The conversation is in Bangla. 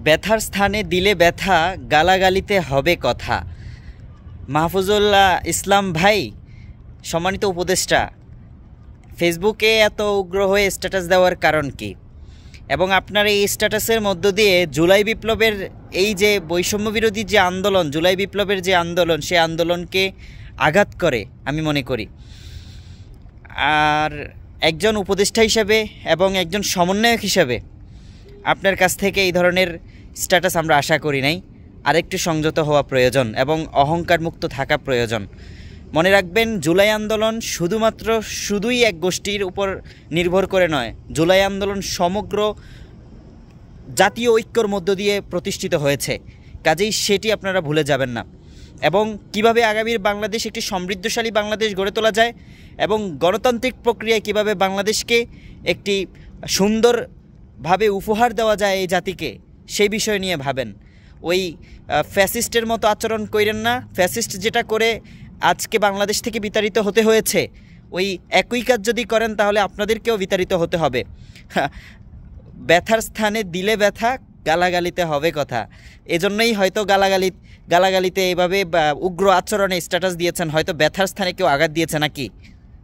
ব্যথার স্থানে দিলে ব্যথা, গালাগালিতে হবে কথা। মাহফুজুল্লাহ ইসলাম ভাই, সম্মানিত উপদেষ্টা, ফেসবুকে এত উগ্র হয়ে স্ট্যাটাস দেওয়ার কারণ কি? এবং আপনার এই স্ট্যাটাসের মধ্য দিয়ে জুলাই বিপ্লবের এই যে বৈষম্য বিরোধী যে আন্দোলন, জুলাই বিপ্লবের যে আন্দোলন, সেই আন্দোলনকে আঘাত করে আমি মনে করি। আর একজন উপদেষ্টা হিসেবে এবং একজন সমন্বয়ক হিসেবে আপনার কাছ থেকে এই ধরনের স্ট্যাটাস আমরা আশা করি নাই। আরেকটু সংযত হওয়া প্রয়োজন এবং অহংকার মুক্ত থাকা প্রয়োজন। মনে রাখবেন, জুলাই আন্দোলন শুধুই এক গোষ্ঠীর উপর নির্ভর করে নয়, জুলাই আন্দোলন সমগ্র জাতীয় ঐক্যর মধ্য দিয়ে প্রতিষ্ঠিত হয়েছে। কাজেই সেটি আপনারা ভুলে যাবেন না। এবং কিভাবে আগামীর বাংলাদেশ একটি সমৃদ্ধশালী বাংলাদেশ গড়ে তোলা যায় এবং গণতান্ত্রিক প্রক্রিয়ায় কিভাবে বাংলাদেশকে একটি সুন্দরভাবে উপহার দেওয়া যায় এই জাতিকে, সেই বিষয় নিয়ে ভাবেন। ওই ফ্যাসিস্টের মতো আচরণ করেন না। ফ্যাসিস্ট যেটা করে আজকে বাংলাদেশ থেকে বিতাড়িত হতে হয়েছে, ওই একই কাজ যদি করেন তাহলে আপনাদেরকেও বিতাড়িত হতে হবে। ব্যথার স্থানে দিলে ব্যথা, গালাগালিতে হবে কথা। এজন্যই হয়তো গালাগালিতে এইভাবে উগ্র আচরণে স্ট্যাটাস দিয়েছেন, হয়তো ব্যথার স্থানে কেউ আঘাত দিয়েছে নাকি।